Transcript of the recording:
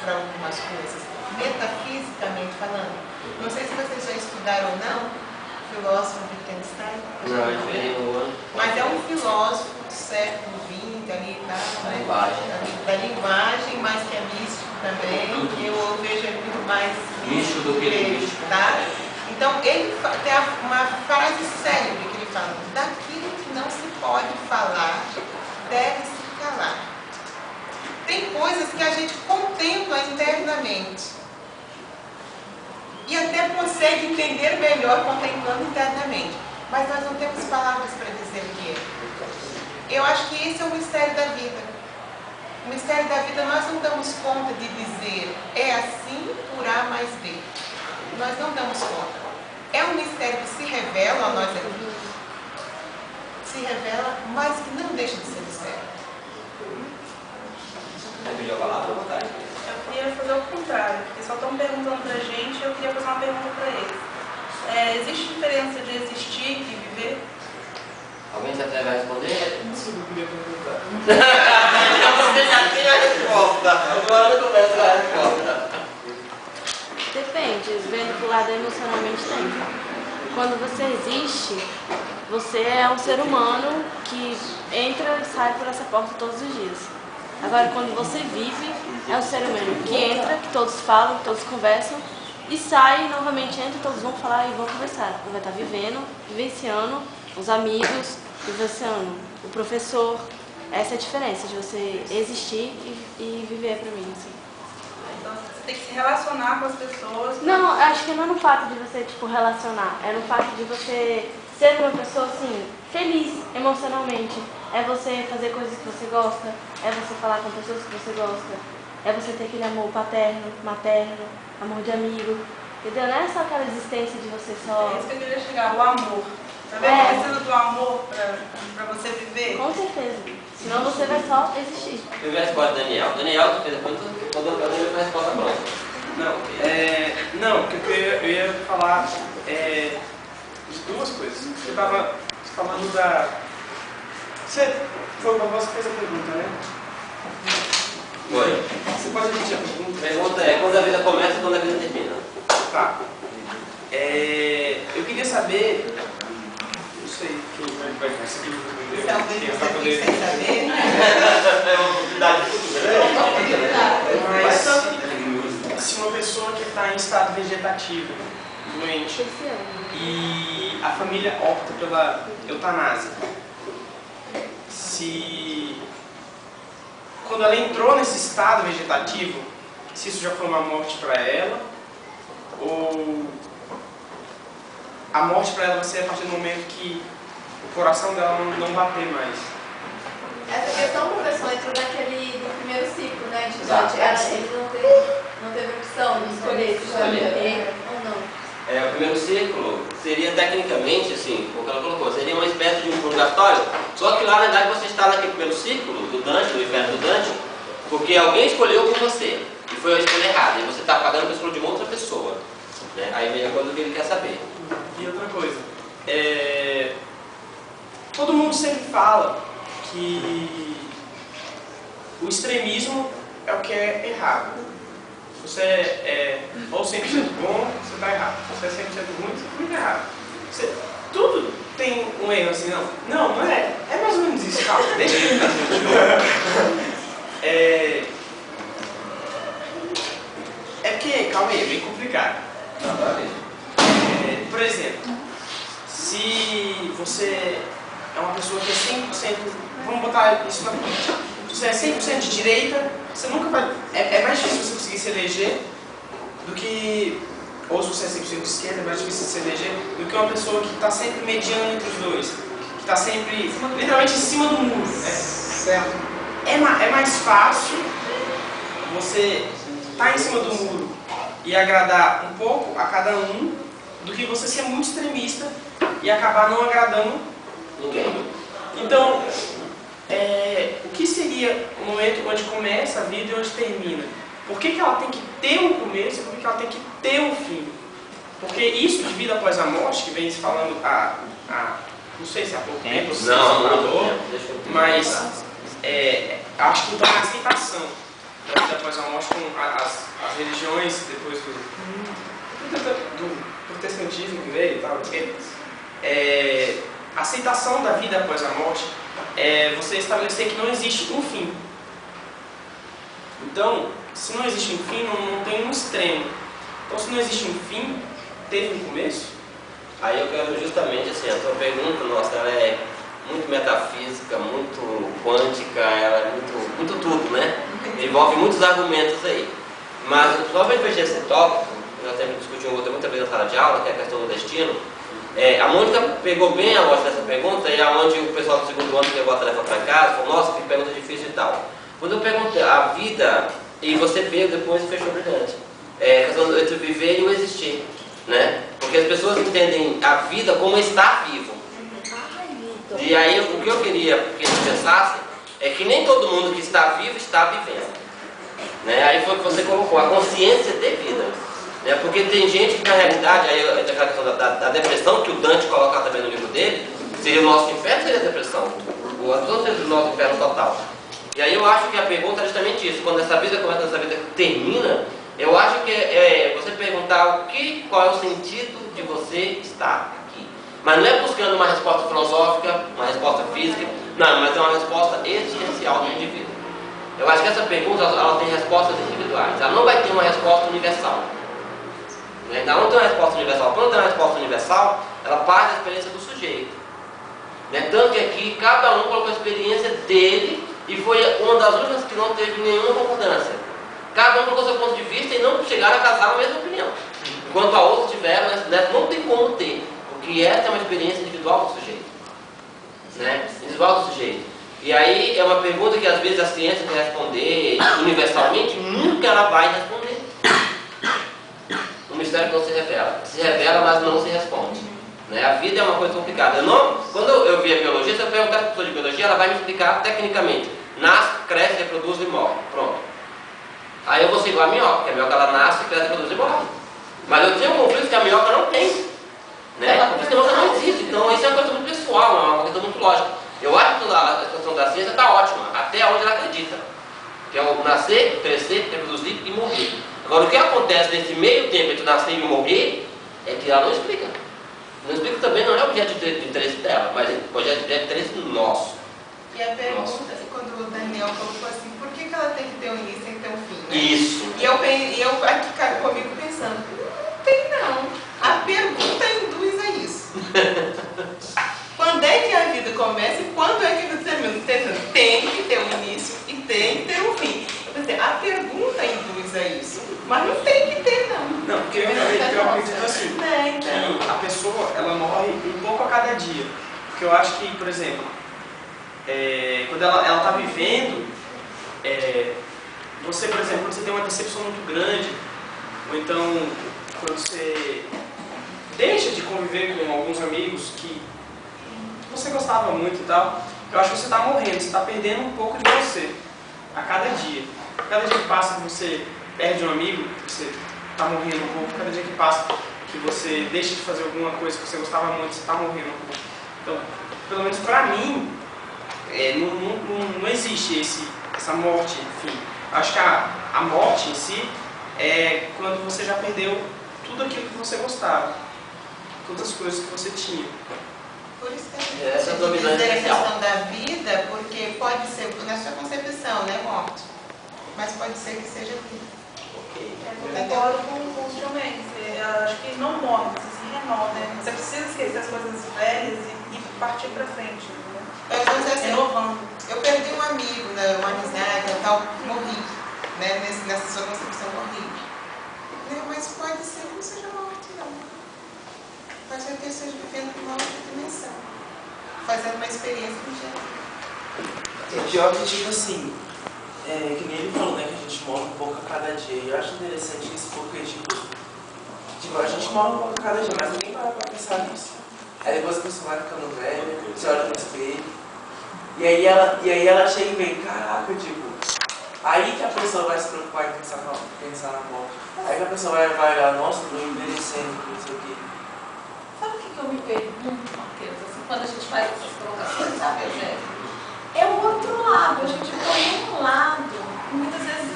para algumas coisas, metafisicamente falando. Não sei se vocês já estudaram ou não, o filósofo Wittgenstein. Não, mas é um filósofo do século XX, ali, tá, né? Da linguagem, mas que é místico também. Eu vejo ele muito mais místico do que místico. Tá? Então, ele tem uma frase célebre que ele fala: daquilo que não se pode falar, deve-se calar. Tem coisas que a gente contempla internamente e até consegue entender melhor contemplando internamente, mas nós não temos palavras para dizer o que é. Eu acho que esse é o mistério da vida. O mistério da vida nós não damos conta de dizer é assim por A mais B. Nós não damos conta. É um mistério que se revela a nós aqui, se revela, mas que não deixa de ser mistério. Pediu a palavra, à vontade. Eu queria fazer o contrário, porque só estão perguntando pra gente e eu queria fazer uma pergunta para eles. Existe diferença de existir e viver? Alguém já vai responder? Isso eu queria perguntar. Você já tem a resposta. Agora eu começo a resposta. Depende, vendo pro lado emocionalmente tem. Quando você existe, você é um ser humano que entra e sai por essa porta todos os dias. Agora, quando você vive, é um ser humano que entra, que todos falam, que todos conversam, e sai, novamente entra, todos vão falar e vão conversar. Vai estar vivendo, vivenciando, os amigos, vivenciando, o professor. Essa é a diferença de você existir e viver pra mim, assim. Então, você tem que se relacionar com as pessoas. Não, acho que não é no fato de você, tipo, relacionar. É no fato de você ser uma pessoa, assim, feliz emocionalmente. É você fazer coisas que você gosta. É você falar com pessoas que você gosta. É você ter aquele amor paterno, materno, amor de amigo. Entendeu? Não é só aquela existência de você só... É isso que eu queria chegar, o amor. Também precisa do amor pra você viver? Com certeza. Senão você vai só existir. Eu vi a resposta do Daniel. Daniel, tu fez a pergunta, estou dando para ele a resposta pronta. Não, porque eu ia falar de duas coisas. Você estava falando da... Foi você que fez a pergunta, né? Foi. Você pode repetir a pergunta? A pergunta é quando a vida começa e quando a vida termina. Tá. Eu queria saber... Não sei quem vai conseguir responder. Talvez Quem você vai fique poder... sem saber. É uma oportunidade futura. Mas se uma pessoa que está em estado vegetativo, doente, e a família opta pela eutanásia, se quando ela entrou nesse estado vegetativo, se isso já foi uma morte para ela, ou a morte para ela vai ser a partir do momento que o coração dela não bater mais. Essa questão, professor, entrou no primeiro ciclo, né, de Exato. ele não teve opção de escolher se vai morrer ou não. O primeiro círculo seria tecnicamente, assim, como ela colocou, seria uma espécie de um purgatório, só que lá na verdade você está naquele primeiro círculo do Dante, do inferno do Dante, porque alguém escolheu por você, e foi a escolha errada, e você está pagando a escolha de uma outra pessoa. Né? Aí vem a coisa que ele quer saber. E outra coisa, todo mundo sempre fala que o extremismo é o que é errado. Se você é ou 100% bom, você está errado. Se você é 100% ruim, você fica errado. Tudo tem um erro assim, não? Não é. É mais ou menos isso, calma. Deixa eu porque, calma aí, é bem complicado. Por exemplo, se você é uma pessoa que é 100%, vamos botar isso na política. Se você é 100% de direita, você nunca vai... É mais difícil você conseguir se eleger do que... Ou se você é 100% de esquerda, é mais difícil se eleger do que uma pessoa que está sempre mediando entre os dois. Que está sempre, literalmente, em cima do muro. Certo? É mais fácil você estar em cima do muro e agradar um pouco a cada um do que você ser muito extremista e acabar não agradando ninguém. Então, o que seria o momento onde começa a vida e onde termina? Por que ela tem que ter um começo e por que ela tem que ter um fim? Porque isso de vida após a morte, que vem se falando não sei se há pouco tempo, ou se mudou, mas acho que então é a aceitação. da vida após a morte com as religiões depois do protestantismo que veio e tal, porque a aceitação da vida após a morte é você estabelecer que não existe um fim. Então, se não existe um fim, não tem um extremo. Então, se não existe um fim, teve um começo? Aí eu quero justamente assim, a tua pergunta, nossa, ela é muito metafísica, muito quântica, ela é muito tudo, né? Envolve muitos argumentos aí. Mas só para fechar esse tópico, eu sempre discuti um outro muita vez na sala de aula, que é a questão do destino. A Mônica pegou bem a lógica dessa pergunta, e aonde o pessoal do segundo ano levou a tarefa para casa, falou, nossa, que pergunta difícil e tal. Quando eu perguntei a vida, e você veio depois e fechou brilhante, a questão entre o viver e o existir, né? Porque as pessoas entendem a vida como estar vivo. E aí o que eu queria que eles pensassem é que nem todo mundo que está vivo está vivendo, né? Aí foi o que você colocou, a consciência de vida. Porque tem gente que na realidade, aí a questão da depressão, que o Dante coloca também no livro dele, seria o nosso inferno, seria a depressão. Não seria o nosso inferno total. E aí eu acho que a pergunta é justamente isso, quando essa vida começa, essa vida termina, eu acho que é você perguntar qual é o sentido de você estar aqui. Mas não é buscando uma resposta filosófica, uma resposta física, não, mas é uma resposta existencial do indivíduo. Eu acho que essa pergunta ela tem respostas individuais, ela não vai ter uma resposta universal. Ela não tem uma resposta universal. Quando tem uma resposta universal, ela parte da experiência do sujeito. Tanto que aqui cada um colocou a experiência dele e foi uma das únicas que não teve nenhuma concordância. Cada um colocou seu ponto de vista e não chegaram a casar na mesma opinião. Enquanto a outra tiveram, não tem como ter, porque essa é uma experiência individual do sujeito. Individual do sujeito. E aí é uma pergunta que às vezes a ciência quer responder universalmente, nunca ela vai responder. Um mistério que não se revela. Se revela, mas não se responde. A vida é uma coisa complicada. Quando eu vi a biologia, se eu perguntar para a pessoa de biologia, ela vai me explicar tecnicamente. Nasce, cresce, reproduz e morre. Pronto. Aí eu vou ser igual a minhoca, porque a minhoca ela nasce, cresce, reproduz e morre. Mas eu tenho um conflito que a minhoca não tem. Porque a minhoca não existe. Então isso é uma coisa muito pessoal, é uma coisa muito lógica. Eu acho que a situação da ciência está ótima, até onde ela acredita. Que é o nascer, crescer, reproduzir e morrer. Agora, o que acontece nesse meio tempo entre nascer e morrer, é que ela não explica. Não explica também, não é objeto de interesse dela, mas é objeto de interesse nosso. E a pergunta, quando o Daniel colocou assim, por que ela tem que ter um início e ter um fim? Isso. E eu aqui comigo pensando, não tem não. A pergunta induz a isso. Quando é que a vida começa e quando é que a vida termina? Tem que ter um início e tem que ter um fim. A pergunta induz a isso. Mas não tem que ter, não. Não, porque eu acredito assim, que a pessoa, ela morre um pouco a cada dia. Porque eu acho que, por exemplo, quando ela está vivendo, você, por exemplo, quando você tem uma decepção muito grande, ou então quando você deixa de conviver com alguns amigos que você gostava muito e tal, eu acho que você está morrendo, você está perdendo um pouco de você a cada dia. Cada dia que passa que você perde um amigo, você está morrendo um pouco. Cada dia que passa que você deixa de fazer alguma coisa que você gostava muito, você está morrendo um pouco. Então, pelo menos para mim, não existe essa morte, enfim. Acho que a morte em si é quando você já perdeu tudo aquilo que você gostava, todas as coisas que você tinha. Por isso que essa a visão gente dizer a inicial questão da vida, porque pode ser, na sua concepção, né, morte, mas pode ser que seja vida. Eu concordo com os Mendes. Acho que não morre, você se renova, né? Você precisa esquecer as coisas velhas e partir pra frente, né? Renovando. Eu perdi um amigo, uma amizade, tal, morri, né? Nessa sua concepção, morri. Mas pode ser que não seja morte, não. Pode ser que eu esteja vivendo uma outra dimensão, fazendo uma experiência do dia. É pior que, tipo assim, que nem ele falou, né, que a gente morre um pouco a cada dia. E eu acho interessante isso porque, tipo, a gente morre um pouco a cada dia, mas ninguém para pra pensar nisso. Aí depois a pessoa vai ficando velha, você olha no espelho, e aí ela chega e vem, caraca, tipo, aí que a pessoa vai se preocupar em pensar na morte. Aí que a pessoa vai olhar, nossa, tô envelhecendo, não sei o quê. Sabe o que eu me pergunto, Matheus, assim, quando a gente faz essas colocações, sabe, Eugênio? É o outro lado, a gente põe um lado, muitas vezes